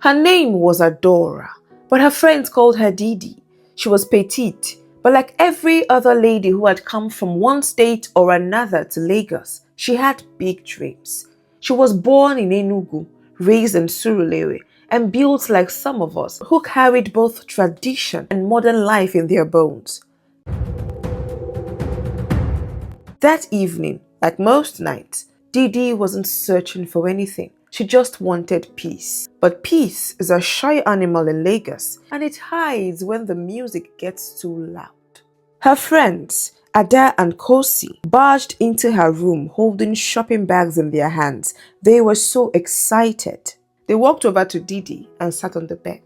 Her name was Adaora, but her friends called her Didi. She was petite, but like every other lady who had come from one state or another to Lagos, she had big dreams. She was born in Enugu, raised in Surulere, and built like some of us who carried both tradition and modern life in their bones. That evening, like most nights, Didi wasn't searching for anything. She just wanted peace. But peace is a shy animal in Lagos, and it hides when the music gets too loud. Her friends, Ada and Kosi, barged into her room holding shopping bags in their hands. They were so excited. They walked over to Didi and sat on the bed.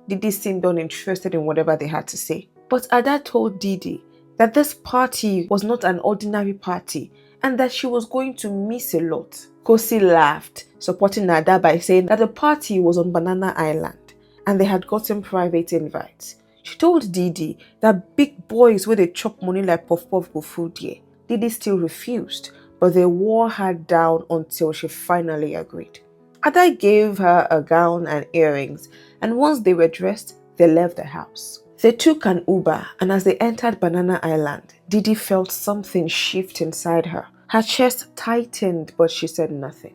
Didi seemed uninterested in whatever they had to say. But Ada told Didi that this party was not an ordinary party and that she was going to miss a lot. Kosi laughed, supporting Ada by saying that the party was on Banana Island and they had gotten private invites. She told Didi that big boys where they chop money like puff puff go food here. Didi still refused, but they wore her down until she finally agreed. Ada gave her a gown and earrings, and once they were dressed, they left the house. They took an Uber, and as they entered Banana Island, Didi felt something shift inside her. Her chest tightened, but she said nothing.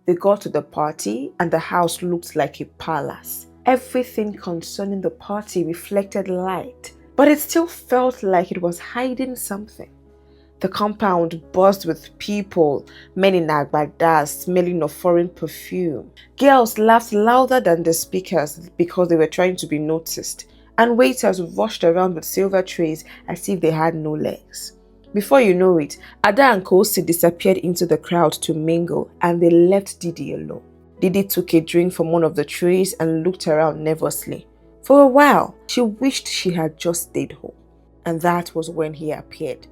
They got to the party, and the house looked like a palace. Everything concerning the party reflected light, but it still felt like it was hiding something. The compound buzzed with people, men in agbadas smelling of foreign perfume. Girls laughed louder than the speakers because they were trying to be noticed, and waiters rushed around with silver trays as if they had no legs. Before you know it, Ada and Kosi disappeared into the crowd to mingle, and they left Didi alone. Didi took a drink from one of the trays and looked around nervously. For a while, she wished she had just stayed home. And that was when he appeared.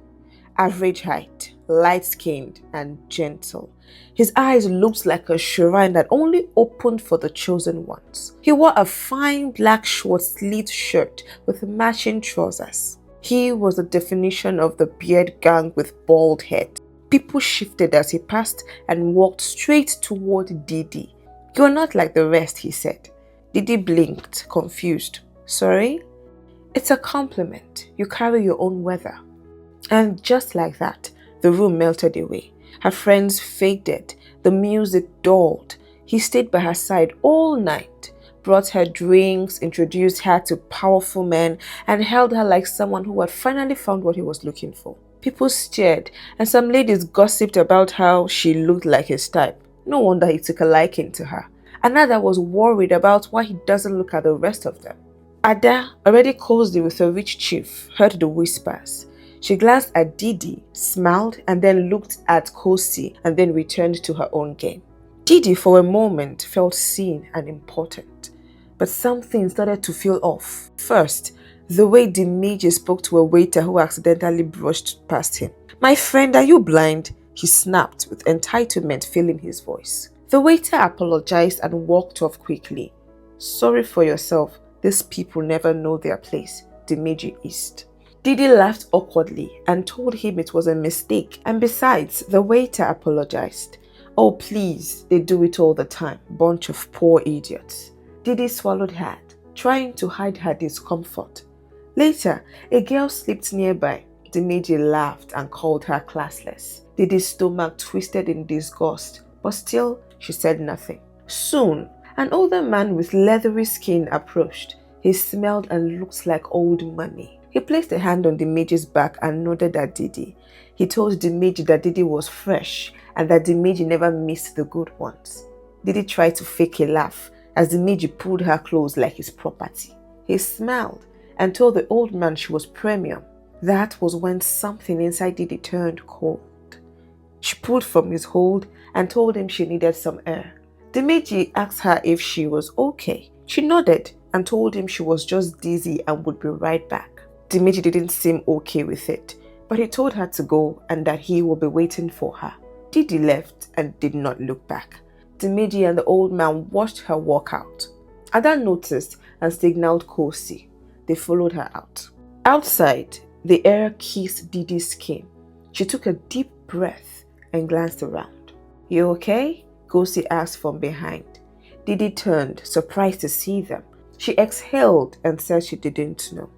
Average height, light-skinned, and gentle. His eyes looked like a shrine that only opened for the chosen ones. He wore a fine black short-sleeved shirt with matching trousers. He was the definition of the beard gang with bald head. People shifted as he passed and walked straight toward Didi. "You're not like the rest," he said. Didi blinked, confused. "Sorry?" "It's a compliment. You carry your own weather." And just like that, the room melted away. Her friends faded. The music dulled. He stayed by her side all night, brought her drinks, introduced her to powerful men, and held her like someone who had finally found what he was looking for. People stared, and some ladies gossiped about how she looked like his type. No wonder he took a liking to her. Another was worried about why he doesn't look at the rest of them. Ada, already cozy with a rich chief, heard the whispers. She glanced at Didi, smiled, and then looked at Kosi, and then returned to her own game. Didi, for a moment, felt seen and important. But something started to feel off. First, the way Dimeji spoke to a waiter who accidentally brushed past him. "My friend, are you blind?" he snapped, with entitlement filling his voice. The waiter apologized and walked off quickly. "Sorry for yourself. These people never know their place," Dimeji hissed. Didi laughed awkwardly and told him it was a mistake, and besides, the waiter apologized. "Oh please, they do it all the time, bunch of poor idiots." Didi swallowed hard, trying to hide her discomfort. Later, a girl slipped nearby. Dimeji laughed and called her classless. Didi's stomach twisted in disgust, but still, she said nothing. Soon, an older man with leathery skin approached. He smelled and looked like old money. He placed a hand on Dimeji's back and nodded at Didi. He told Dimeji that Didi was fresh and that Dimeji never missed the good ones. Didi tried to fake a laugh as Dimeji pulled her clothes like his property. He smiled and told the old man she was premium. That was when something inside Didi turned cold. She pulled from his hold and told him she needed some air. Dimeji asked her if she was okay. She nodded and told him she was just dizzy and would be right back. Dimeji didn't seem okay with it, but he told her to go and that he would be waiting for her. Didi left and did not look back. Dimeji and the old man watched her walk out. Ada noticed and signaled Kosi. They followed her out. Outside, the air kissed Didi's skin. She took a deep breath and glanced around. "You okay?" Kosi asked from behind. Didi turned, surprised to see them. She exhaled and said she didn't know.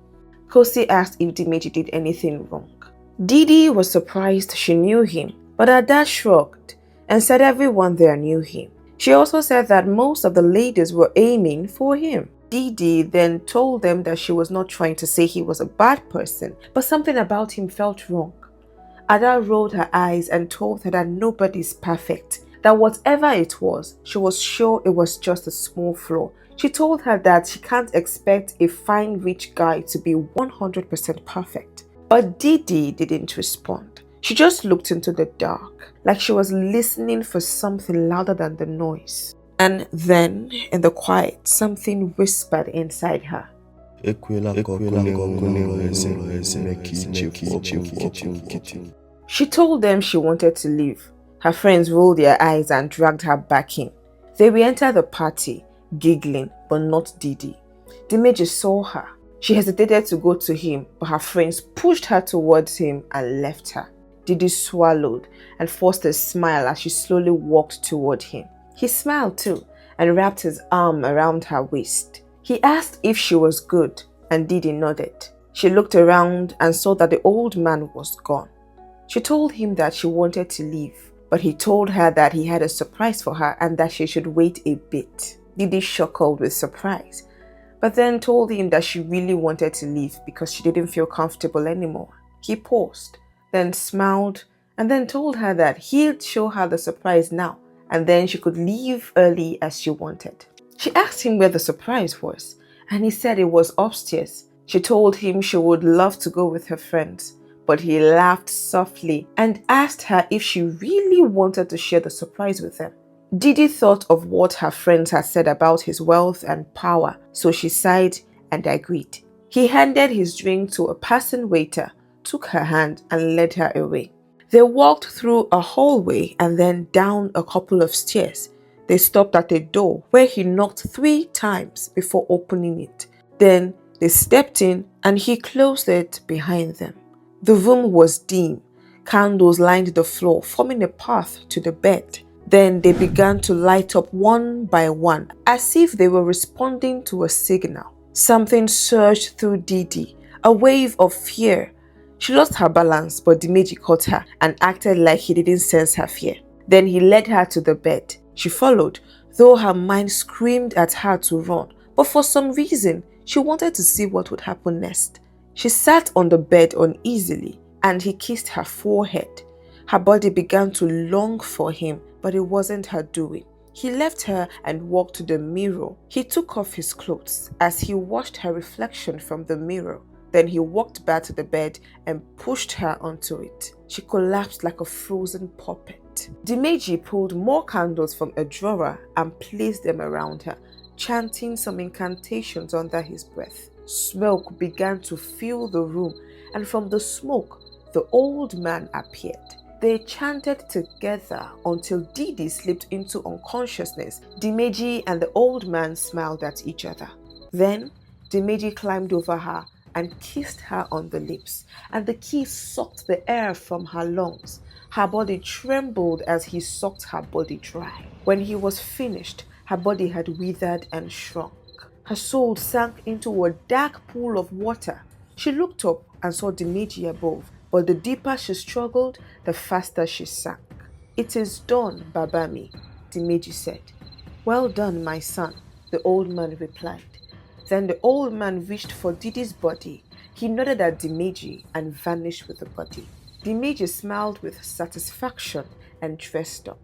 Kosi asked if Dimeji did anything wrong. Didi was surprised she knew him, but Ada shrugged and said everyone there knew him. She also said that most of the ladies were aiming for him. Didi then told them that she was not trying to say he was a bad person, but something about him felt wrong. Ada rolled her eyes and told her that nobody's perfect, that whatever it was, she was sure it was just a small flaw. She told her that she can't expect a fine rich guy to be 100% perfect. But Didi didn't respond. She just looked into the dark, like she was listening for something louder than the noise. And then, in the quiet, something whispered inside her. She told them she wanted to leave. Her friends rolled their eyes and dragged her back in. They re-entered the party, giggling, but not Didi. Dimeji saw her. She hesitated to go to him, but her friends pushed her towards him and left her. Didi swallowed and forced a smile as she slowly walked toward him. He smiled too and wrapped his arm around her waist. He asked if she was good, and Didi nodded. She looked around and saw that the old man was gone. She told him that she wanted to leave, but he told her that he had a surprise for her and that she should wait a bit. Didi chuckled with surprise, but then told him that she really wanted to leave because she didn't feel comfortable anymore. He paused, then smiled, and then told her that he'd show her the surprise now, and then she could leave early as she wanted. She asked him where the surprise was, and he said it was upstairs. She told him she would love to go with her friends, but he laughed softly and asked her if she really wanted to share the surprise with them. Didi thought of what her friends had said about his wealth and power, so she sighed and agreed. He handed his drink to a passing waiter, took her hand and led her away. They walked through a hallway and then down a couple of stairs. They stopped at a door where he knocked 3 times before opening it. Then they stepped in and he closed it behind them. The room was dim. Candles lined the floor, forming a path to the bed. Then they began to light up one by one, as if they were responding to a signal. Something surged through Didi, a wave of fear. She lost her balance, but Dimeji caught her and acted like he didn't sense her fear. Then he led her to the bed. She followed, though her mind screamed at her to run, but for some reason, she wanted to see what would happen next. She sat on the bed uneasily, and he kissed her forehead. Her body began to long for him, but it wasn't her doing. He left her and walked to the mirror. He took off his clothes as he watched her reflection from the mirror. Then he walked back to the bed and pushed her onto it. She collapsed like a frozen puppet. Dimeji pulled more candles from a drawer and placed them around her, chanting some incantations under his breath. Smoke began to fill the room, and from the smoke, the old man appeared. They chanted together until Didi slipped into unconsciousness. Dimeji and the old man smiled at each other. Then Dimeji climbed over her and kissed her on the lips, and the kiss sucked the air from her lungs. Her body trembled as he sucked her body dry. When he was finished, her body had withered and shrunk. Her soul sank into a dark pool of water. She looked up and saw Dimeji above, but the deeper she struggled, the faster she sank. "It is done, Babami," Dimeji said. "Well done, my son," the old man replied. Then the old man reached for Didi's body. He nodded at Dimeji and vanished with the body. Dimeji smiled with satisfaction and dressed up.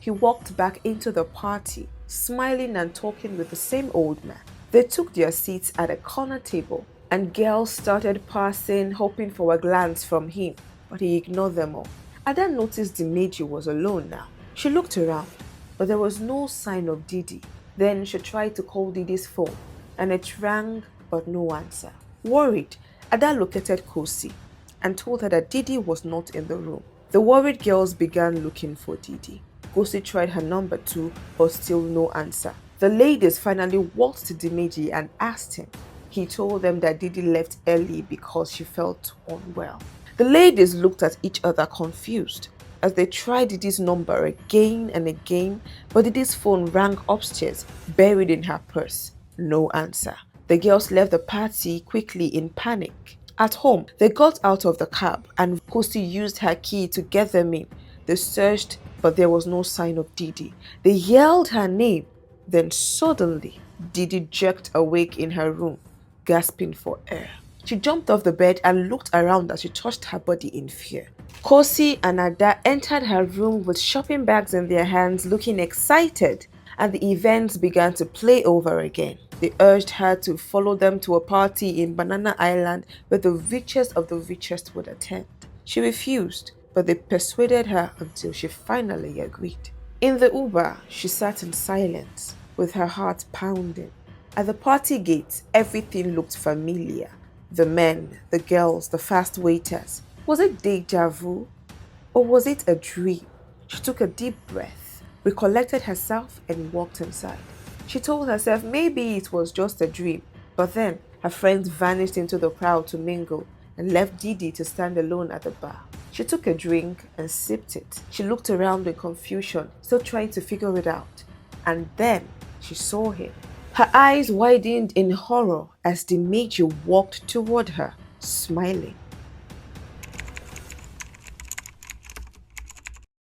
He walked back into the party, smiling and talking with the same old man. They took their seats at a corner table, and girls started passing, hoping for a glance from him, but he ignored them all. Ada noticed Dimeji was alone now. She looked around, but there was no sign of Didi. Then she tried to call Didi's phone, and it rang, but no answer. Worried, Ada located Kosi and told her that Didi was not in the room. The worried girls began looking for Didi. Kosi tried her number too, but still no answer. The ladies finally walked to Dimeji and asked him. He told them that Didi left early because she felt unwell. The ladies looked at each other confused. as they tried Didi's number again and again, but Didi's phone rang upstairs, buried in her purse. No answer. The girls left the party quickly in panic. At home, they got out of the cab and Kosi used her key to get them in. They searched, but there was no sign of Didi. They yelled her name. Then suddenly, Didi jerked awake in her room, gasping for air. She jumped off the bed and looked around as she touched her body in fear. Kosi and Ada entered her room with shopping bags in their hands, looking excited, and the events began to play over again. They urged her to follow them to a party in Banana Island where the richest of the richest would attend. She refused, but they persuaded her until she finally agreed. In the Uber, she sat in silence, with her heart pounding. At the party gate, everything looked familiar. The men, the girls, the fast waiters. Was it deja vu? Or was it a dream? She took a deep breath, recollected herself, and walked inside. She told herself maybe it was just a dream, but then her friends vanished into the crowd to mingle and left Didi to stand alone at the bar. She took a drink and sipped it. She looked around in confusion, still trying to figure it out. And then she saw him. Her eyes widened in horror as Dimeji walked toward her, smiling.